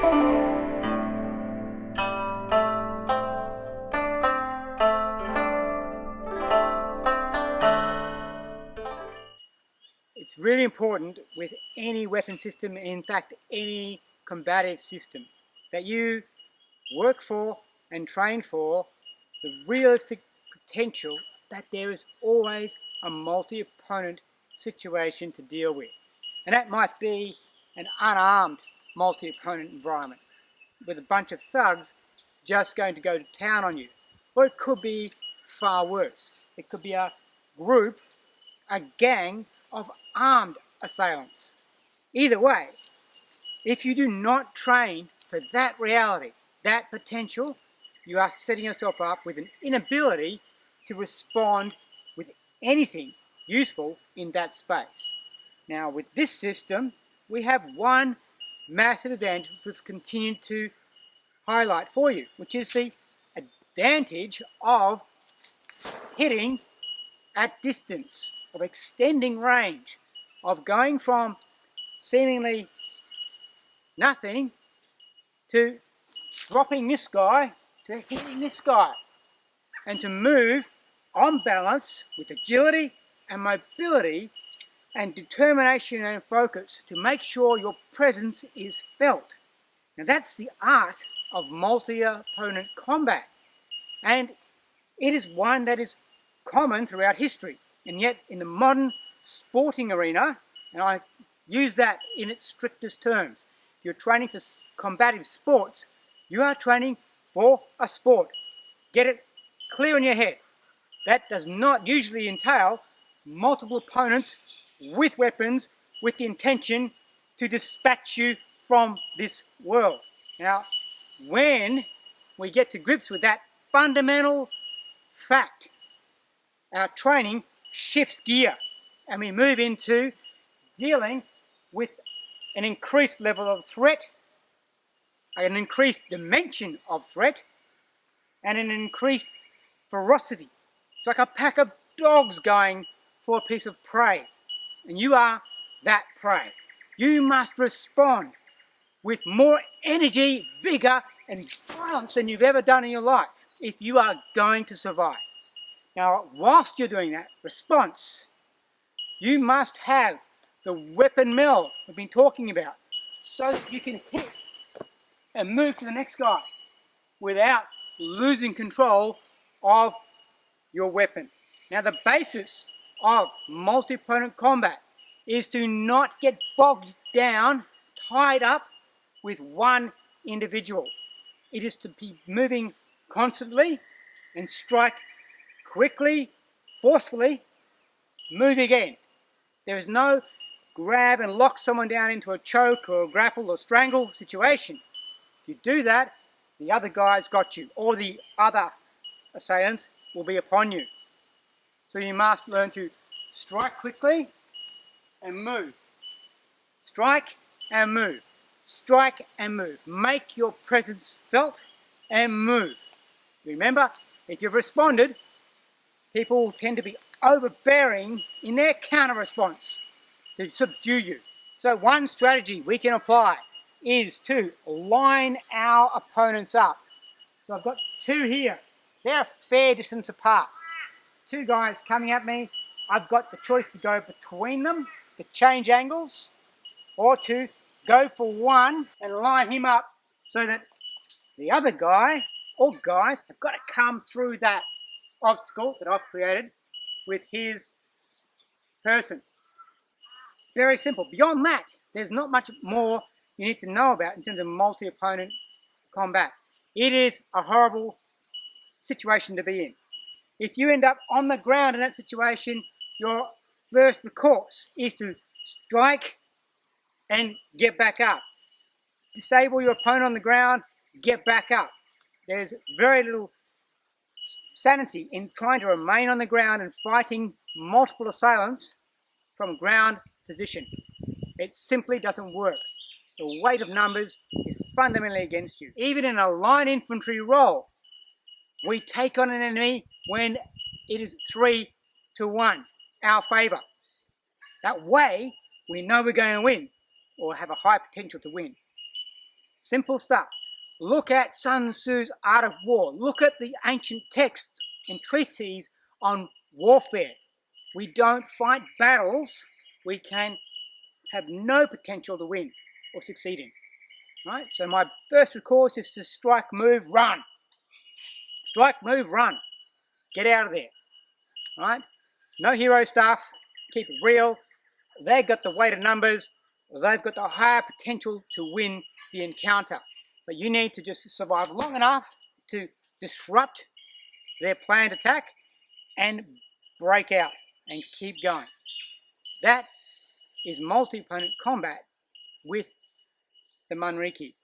It's really important with any weapon system, in fact any combative system, that you work for and train for the realistic potential that there is always a multi-opponent situation to deal with. And that might be an unarmed multi-opponent environment with a bunch of thugs just going to go to town on you. Or it could be far worse. It could be a group, a gang of armed assailants. Either way, if you do not train for that reality, that potential, you are setting yourself up with an inability to respond with anything useful in that space. Now, with this system, we have one massive advantage which we've continued to highlight for you, which is the advantage of hitting at distance, of extending range, of going from seemingly nothing to dropping this guy to hitting this guy, and to move on balance with agility and mobility and determination and focus to make sure your presence is felt. Now that's the art of multi-opponent combat, and it is one that is common throughout history, and yet in the modern sporting arena, and I use that in its strictest terms, if you're training for combative sports, you are training for a sport. Get it clear in your head. That does not usually entail multiple opponents with weapons with the intention to dispatch you from this world. Now, when we get to grips with that fundamental fact, our training shifts gear and we move into dealing with an increased level of threat, an increased dimension of threat, and an increased ferocity. It's like a pack of dogs going for a piece of prey, and you are that prey. You must respond with more energy, vigor, and violence than you've ever done in your life if you are going to survive. Now, whilst you're doing that response, you must have the weapon meld we've been talking about, so that you can hit and move to the next guy without losing control of your weapon. Now, the basis of multi-opponent combat is to not get bogged down, tied up with one individual. It is to be moving constantly and strike quickly, forcefully, move again. There is no grab and lock someone down into a choke or a grapple or strangle situation. If you do that, the other guy's got you, or the other assailants will be upon you. So you must learn to strike quickly and move. Strike and move. Strike and move. Make your presence felt and move. Remember, if you've responded, people tend to be overbearing in their counter response to subdue you. So one strategy we can apply is to line our opponents up. So I've got two here. They're a fair distance apart. Two guys coming at me. I've got the choice to go between them, to change angles, or to go for one and line him up so that the other guy, or guys, have got to come through that obstacle that I've created with his person. Very simple. Beyond that, there's not much more you need to know about in terms of multi-opponent combat. It is a horrible situation to be in. If you end up on the ground in that situation, your first recourse is to strike and get back up. Disable your opponent on the ground, get back up. There's very little sanity in trying to remain on the ground and fighting multiple assailants from ground position. It simply doesn't work. The weight of numbers is fundamentally against you. Even in a line infantry role, we take on an enemy when it is 3-1, our favour. That way, we know we're going to win, or have a high potential to win. Simple stuff. Look at Sun Tzu's Art of War. Look at the ancient texts and treatises on warfare. We don't fight battles we can have no potential to win or succeed in. Right? So my first course is to strike, move, run. Strike, move, run. Get out of there. Right? No hero stuff. Keep it real. They've got the weight of numbers. They've got the higher potential to win the encounter. But you need to just survive long enough to disrupt their planned attack and break out and keep going. That is multi-opponent combat with the Manriki.